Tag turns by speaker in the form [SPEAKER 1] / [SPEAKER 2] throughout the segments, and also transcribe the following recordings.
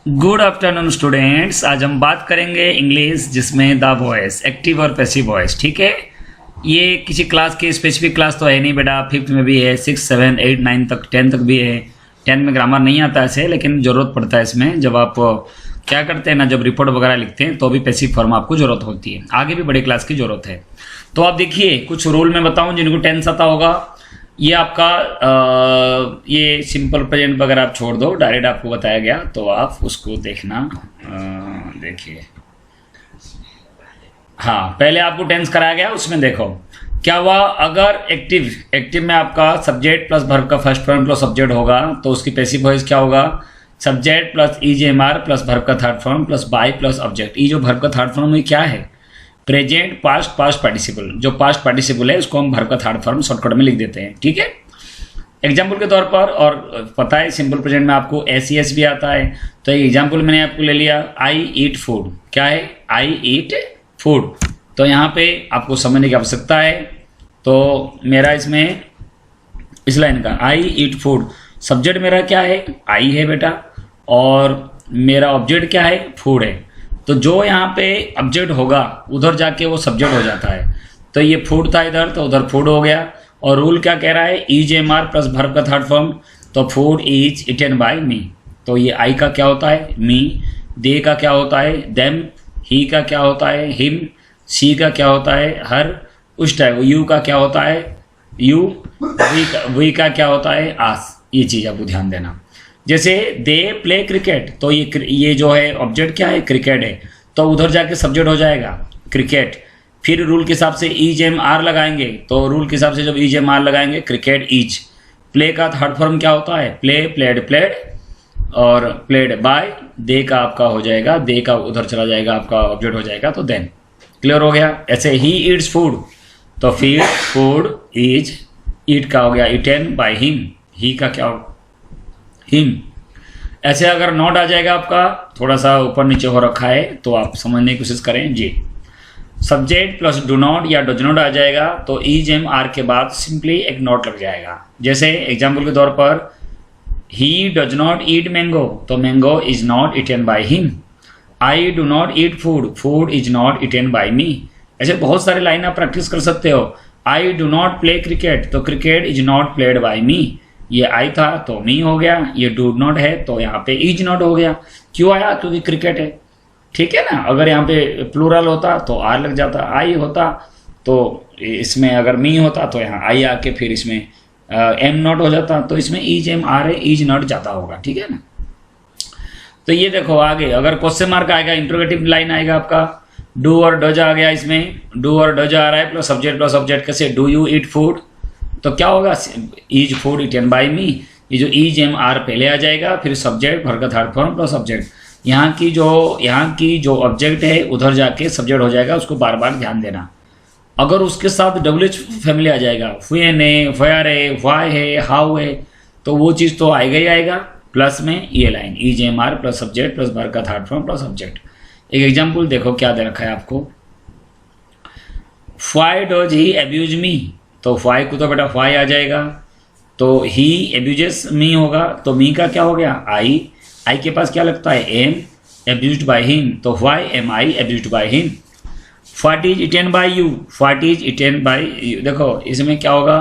[SPEAKER 1] Good afternoon students. आज हम बात करेंगे इंग्लिश जिसमें द वॉइस एक्टिव और पैसिव वॉइस। ठीक है, ये किसी क्लास की स्पेसिफिक क्लास तो है नहीं बेटा। 5th में भी है, 6, 7, 8, 9 तक, 10 तक भी है। 10 में ग्रामर नहीं आता ऐसे, लेकिन ज़रूरत पड़ता है इसमें। जब आप क्या करते हैं ना, जब रिपोर्ट वगैरह लिखते हैं तो भी पैसिव फॉर्म आपको ज़रूरत होती है। आगे भी बड़ी क्लास की ज़रूरत है। तो आप देखिए, कुछ रूल मैं बताऊँ जिनको टेंस आता होगा। ये आपका ये सिंपल प्रेजेंट वगैरह आप छोड़ दो, डायरेक्ट आपको बताया गया तो आप उसको देखना। देखिए, हाँ, पहले आपको टेंस कराया गया, उसमें देखो क्या हुआ। अगर एक्टिव में आपका सब्जेक्ट प्लस वर्ब का फर्स्ट फॉर्म प्लस सब्जेक्ट होगा तो उसकी पैसिव वॉइस क्या होगा? सब्जेक्ट प्लस ईजेएमआर प्लस वर्ब का third form plus by plus object. ये जो वर्ब का थर्ड फॉर्म है क्या है? Present past participle. जो पास्ट पार्टिसिपल है उसको हम वर्ब का थर्ड फॉर्म शॉर्टकट में लिख देते हैं। ठीक है, एग्जाम्पल के तौर पर। और पता है सिंपल प्रेजेंट में आपको एस भी आता है। तो एक एग्जाम्पल मैंने आपको ले लिया, आई ईट फूड। क्या है? आई ईट फूड। तो यहाँ पे आपको समझने की आवश्यकता है। तो मेरा इसमें इस लाइन का आई ईट फूड, सब्जेक्ट मेरा क्या है? आई है बेटा, और मेरा ऑब्जेक्ट क्या है? फूड है। तो जो यहाँ पे ऑब्जेक्ट होगा उधर जाके वो सब्जेक्ट हो जाता है। तो ये फूड था इधर, तो उधर फूड हो गया। और रूल क्या कह रहा है? ईजेएमआर प्लस वर्ब का थर्ड फॉर्म। तो food is eaten by me. तो ये आई का क्या होता है? मी। दे का क्या होता है? देम। ही का क्या होता है? हिम। सी का क्या होता है? हर। उस टाइप। यू का क्या होता है? यू। वी का क्या होता है? आस। ये चीज़ आपको ध्यान देना। जैसे दे प्ले क्रिकेट, तो ये जो है ऑब्जेक्ट क्या है? क्रिकेट है। तो उधर जाके सब्जेक्ट हो जाएगा क्रिकेट। फिर रूल के हिसाब से ईजेएमआर लगाएंगे। तो रूल के हिसाब से जब ईजेएमआर लगाएंगे, क्रिकेट इज। प्ले का थर्ड फॉर्म क्या होता है? प्ले, प्लेड, प्लेड, और प्लेड बाय। दे का आपका हो जाएगा, दे का उधर चला जाएगा, आपका ऑब्जेक्ट हो जाएगा। तो देन क्लियर हो गया। ऐसे ही ईट्स फूड, तो फिर फूड इज, ईट का हो गया इटन बाय हिम। ही का क्या हो? हिम। ऐसे अगर नॉट आ जाएगा आपका, थोड़ा सा ऊपर नीचे हो रखा है तो आप समझने की कोशिश करें जी। सब्जेक्ट प्लस डू नॉट या डज नॉट आ जाएगा तो ईजेएमआर के बाद सिंपली एक नॉट लग जाएगा। जैसे एग्जाम्पल के तौर पर, he does not eat mango, तो mango is not eaten by him. I do not eat food, food is not eaten by me. ऐसे बहुत सारे लाइन आप प्रैक्टिस कर सकते हो। I do not play cricket, तो cricket is not played by me. ये आई था तो मी हो गया, ये डू नॉट है तो यहाँ पे इज नॉट हो गया। क्यों आया? क्योंकि क्रिकेट है। ठीक है ना। अगर यहाँ पे प्लूरल होता तो आर लग जाता, आई होता तो इसमें, अगर मी होता तो यहाँ आई आके फिर इसमें एम नॉट हो जाता। तो इसमें इज एम आर है, इज नॉट जाता होगा। ठीक है ना। तो ये देखो आगे, अगर क्वेश्चन मार्क आएगा, इंट्रोगेटिव लाइन आएगा आपका। डू और डज आ गया, इसमें डू और डज आ रहा है प्लस सब्जेक्ट। कैसे? डू यू ईट फूड, तो क्या होगा? Is food eaten by me. ये जो इज एम आर पहले आ जाएगा, फिर सब्जेक्ट वर्ब का थर्ड फॉर्म प्लस ऑब्जेक्ट। यहाँ की जो ऑब्जेक्ट है उधर जाके सब्जेक्ट हो जाएगा। उसको बार बार ध्यान देना। अगर उसके साथ डब्ल्यूएच फैमिली आ जाएगा, व्हेन है, वेयर है, व्हाई है, हाउ है, तो वो चीज़ तो आएगा ही आएगा। प्लस में ये line is am are plus subject plus verb का थर्ड फॉर्म प्लस ऑब्जेक्ट। एक एग्जाम्पल देखो क्या दे रखा है आपको। Why does he abuse me, तो व्हाई को तो बेटा व्हाई आ जाएगा, तो ही एब्यूजेस मी होगा। तो मी का क्या हो गया? आई के पास क्या लगता है? एम। एब्यूज्ड बाय हिम, तो why am I abused by him. What is eaten by you, what is eaten by you. देखो इसमें क्या होगा?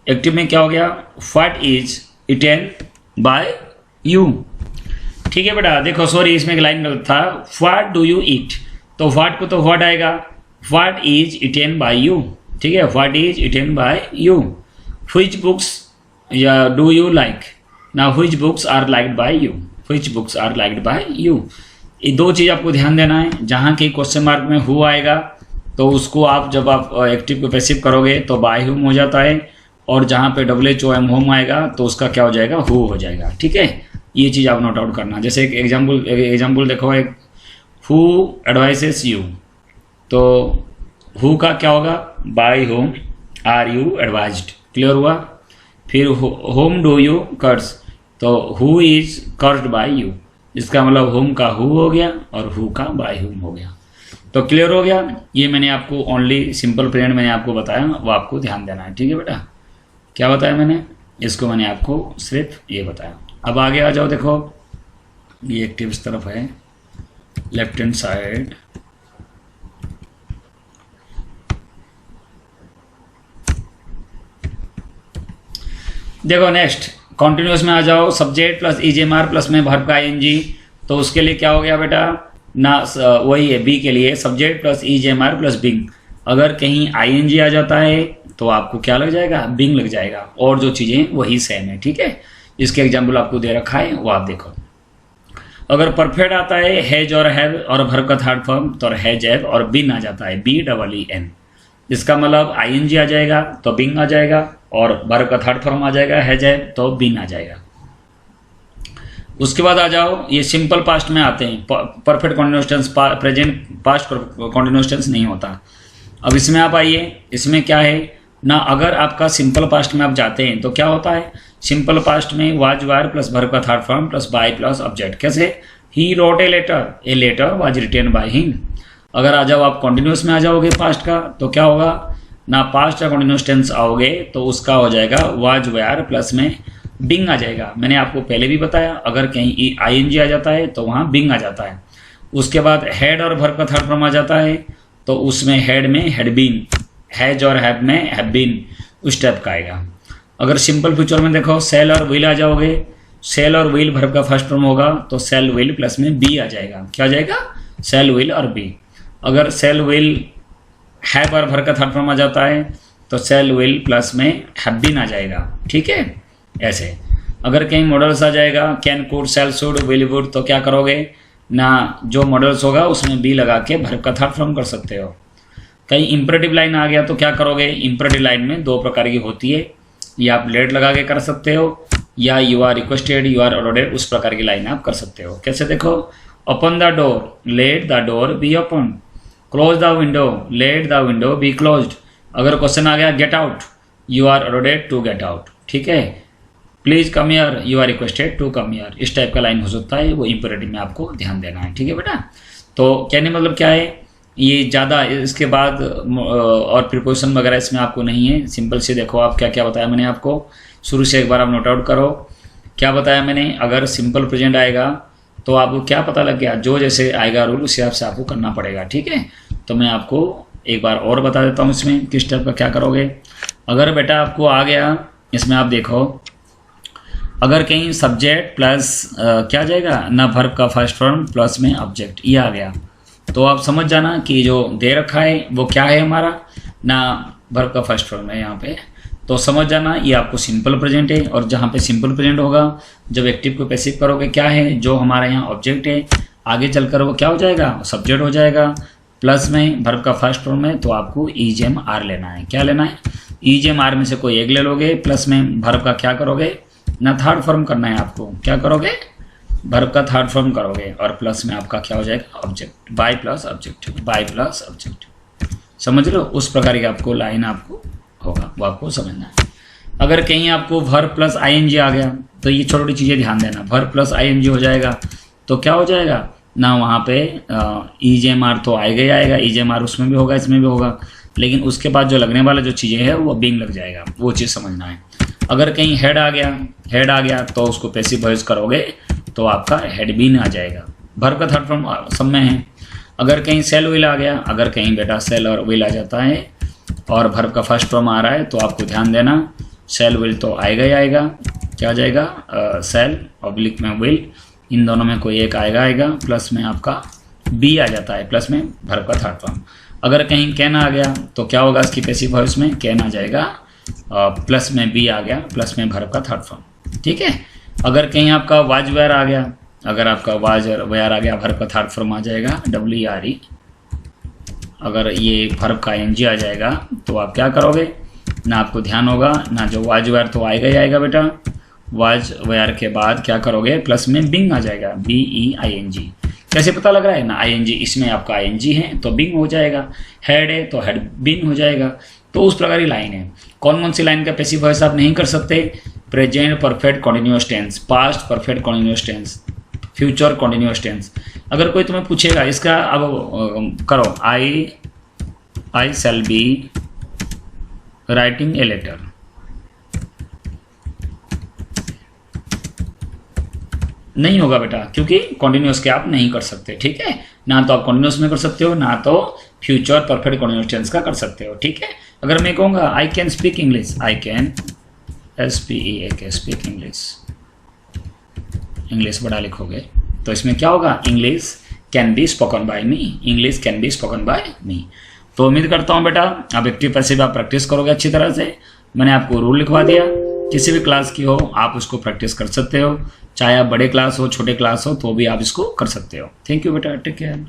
[SPEAKER 1] एक्टिव में क्या हो गया? What is eaten by you. ठीक है बेटा। देखो सॉरी, इसमें एक लाइन गलत था। व्हाट डू यू ईट, तो व्हाट को तो व्हाट आएगा। What is eaten by you. ठीक है, what is eaten by you. Which books या डू यू लाइक, ना which books are liked by you, which books are liked by you. ये दो चीज़ आपको ध्यान देना है। जहाँ के क्वेश्चन मार्क में हु आएगा तो उसको आप जब आप एक्टिव को पैसिव करोगे तो बाय हुम हो जाता है, और जहाँ पे WHOM होम आएगा तो उसका क्या हो जाएगा? हु हो जाएगा। ठीक है, ये चीज़ आप नोट आउट करना। जैसे एक एग्जाम्पल देखो, एक हु एडवाइसेस यू, तो हु का क्या होगा? By whom are you advised. Clear हुआ। फिर होम डू यू कर्स, तो who is cursed by you. इसका मतलब होम का हु हो गया और हु का बाय होम हो गया। तो क्लियर हो गया। ये मैंने आपको ओनली सिंपल प्रेजेंट मैंने आपको बताया, वो आपको ध्यान देना है। ठीक है बेटा। क्या बताया मैंने? इसको मैंने आपको सिर्फ ये बताया। अब आगे आ जाओ, देखो ये एक्टिव इस तरफ है, लेफ्ट हैंड साइड। देखो नेक्स्ट कॉन्टिन्यूस में आ जाओ, सब्जेक्ट प्लस ईजेएमआर प्लस में वर्ब का आईएनजी। तो उसके लिए क्या हो गया बेटा ना, वही है बी के लिए सब्जेक्ट प्लस ईजेएमआर प्लस बिंग। अगर कहीं आईएनजी आ जाता है तो आपको क्या लग जाएगा, बिंग लग जाएगा, और जो चीज़ें वही सेम है। ठीक है, इसके एग्जाम्पल आपको दे रखा है वो आप देखो। अगर परफेक्ट आता है हैज और हैव और वर्ब का थर्ड फॉर्म, तो हैज हैव और बिन आ जाता है BEEN। इसका मतलब आईएनजी आ जाएगा तो बिंग आ जाएगा, और वर्ब का थर्ड फॉर्म आ जाएगा हैज हैव तो बिन आ जाएगा। उसके बाद आ जाओ, ये सिंपल पास्ट में आते हैं, perfect continuous tense, present past continuous tense नहीं होता। अब इसमें आप आइए, इसमें क्या है ना, अगर आपका सिंपल पास्ट में आप जाते हैं तो क्या होता है, सिंपल पास्ट में वाज वार प्लस वर्ब का third form plus by plus object. कैसे, he wrote a letter was written by him. अगर आ जाओ आप कॉन्टिन्यूस में आ जाओगे पास्ट का, तो क्या होगा ना, पास्ट का कॉन्टिन्यूस टेंस आओगे तो उसका हो जाएगा वाज वार प्लस में बिंग आ जाएगा। मैंने आपको पहले भी बताया, अगर कहीं आईएनजी आ जाता है तो वहाँ बिंग आ जाता है। उसके बाद हेड और वर्ब का थर्ड फॉर्म आ जाता है तो उसमें हेड में हैड बीन, हैज और हैव में हैव बीन, उस टाइप का आएगा। अगर सिंपल फ्यूचर में देखो, सेल और विल आ जाओगे, सेल और विल वर्ब का फर्स्ट फॉर्म होगा तो सेल विल प्लस में बी आ जाएगा। क्या आ जाएगा, सेल विल और बी। अगर सेल विल हैव और वर्ब का थर्ड फॉर्म आ जाता है तो सेल विल प्लस में हैव बीन आ जाएगा। ठीक है, ऐसे। अगर कहीं मॉडल्स आ जाएगा, can could shall should will would, तो क्या करोगे ना, जो मॉडल्स होगा उसमें बी लगा के वर्ब का थर्ड फॉर्म कर सकते हो। कहीं इंपरेटिव लाइन आ गया तो क्या करोगे, इंपरेटिव लाइन में दो प्रकार की होती है, या आप लेट लगा के कर सकते हो, या you are requested, you are ordered, उस प्रकार की लाइन आप कर सकते हो। कैसे देखो, open the door, let the door be open, close the window, let the window be closed. अगर क्वेश्चन आ गया get out, you are ordered to get out. ठीक है, please come here, you are requested to come here, इस type का line हो सकता है, वो इंपरेटिव में आपको ध्यान देना है। ठीक है बेटा, तो कहने मतलब क्या है, ये ज़्यादा इसके बाद और प्रिपोजिशन वगैरह इसमें आपको नहीं है। सिंपल से देखो आप क्या क्या बताया मैंने आपको, शुरू से एक बार आप नोट आउट करो। क्या बताया मैंने, अगर सिंपल प्रेजेंट आएगा तो आपको क्या पता लग गया, जो जैसे आएगा रूल उस हिसाब से आपको करना पड़ेगा। ठीक है, तो मैं आपको एक बार और बता देता हूँ इसमें किस टाइप का क्या करोगे। अगर बेटा आपको आ गया, इसमें आप देखो, अगर कहीं सब्जेक्ट प्लस क्या जाएगा ना, वर्ब का फर्स्ट फॉर्म प्लस में ऑब्जेक्ट, ये आ गया, तो आप समझ जाना कि जो दे रखा है वो क्या है हमारा ना, वर्ब का फर्स्ट फॉर्म है यहाँ पे। तो समझ जाना ये आपको सिंपल प्रेजेंट है, और जहाँ पे सिंपल प्रेजेंट होगा जब एक्टिव को पैसिव करोगे क्या है, जो हमारा यहाँ ऑब्जेक्ट है आगे चलकर वो क्या हो जाएगा, सब्जेक्ट हो जाएगा, प्लस में वर्ब का फर्स्ट फॉर्म है तो आपको EJMR लेना है। क्या लेना है, EJMR में से कोई एक ले लोगे, प्लस में वर्ब का क्या करोगे ना, थर्ड फॉर्म करना है आपको। क्या करोगे, वर्ब का थर्ड फॉर्म करोगे, और प्लस में आपका क्या हो जाएगा, object, by plus object, by plus object. समझ लो, उस प्रकार की आपको लाइन आपको होगा, वो आपको समझना है। अगर कहीं आपको वर्ब प्लस ING आ गया तो ये छोटी छोटी चीज़ें ध्यान देना, वर्ब प्लस ING हो जाएगा तो क्या हो जाएगा ना, वहाँ पे EJMR तो आएगा ही आएगा, EJMR उसमें भी होगा इसमें भी होगा, लेकिन उसके बाद जो लगने वाला जो चीज़ें हैं वो बिंग लग जाएगा, वो चीज़ समझना है। अगर कहीं हेड आ गया तो उसको पैसिव वॉइस करोगे तो आपका हेड बीन आ जाएगा, वर्ब का थर्ड फॉर्म सब में है। अगर कहीं सेल विल आ गया, अगर कहीं बेटा सेल और विल आ जाता है और वर्ब का फर्स्ट फॉर्म आ रहा है तो आपको ध्यान देना, सेल विल तो आएगा ही आएगा, क्या आ जाएगा, सेल ऑब्लिक में विल, इन दोनों में कोई एक आएगा, प्लस में आपका बी आ जाता है, प्लस में वर्ब का थर्ड फॉर्म। अगर कहीं कैन आ गया तो क्या होगा, इसकी पैसिव वॉइस में कैन आ जाएगा, प्लस में बी आ गया, प्लस में वर्ब का थर्ड फॉर्म। ठीक है, अगर कहीं आपका वाज वेयर आ गया, अगर आपका वाज वेयर आ गया, वर्ब का थर्ड फॉर्म आ जाएगा WERE। अगर ये वर्ब का ING आ जाएगा तो आप क्या करोगे ना, आपको ध्यान होगा ना, जो वाज वेयर तो आएगा ही आएगा बेटा, वाज वेयर के बाद क्या करोगे, प्लस में बिंग आ जाएगा, BEING। कैसे पता लग रहा है ना, ING, इसमें आपका ING है तो बिंग हो जाएगा, हेड है तो हेड बिंग हो जाएगा। तो उस प्रकार की लाइन है। कौन सी लाइन का पैसिव वॉइस आप नहीं कर सकते, present perfect continuous tense, past perfect continuous tense, future continuous tense. अगर कोई तुम्हें पूछेगा इसका, अब करो, I shall be writing a letter, नहीं होगा बेटा, क्योंकि कॉन्टिन्यूस के आप नहीं कर सकते, ठीक है। ना तो आप कॉन्टिन्यूस में कर सकते हो, ना तो फ्यूचर परफेक्ट कॉन्टिन्यूस टेंस का कर सकते हो, ठीक है। अगर मैं कहूँगा I can speak English, I can SPEAK speak English, English बड़ा लिखोगे तो इसमें क्या होगा, English can be spoken by me, English can be spoken by me. तो उम्मीद करता हूँ बेटा आप एक्टिव पैसिव आप प्रैक्टिस करोगे अच्छी तरह से। मैंने आपको रूल लिखवा दिया, किसी भी क्लास की हो आप उसको प्रैक्टिस कर सकते हो, चाहे आप बड़े क्लास हो छोटे क्लास हो तो भी आप इसको कर सकते हो। थैंक यू बेटा, टेक केयर।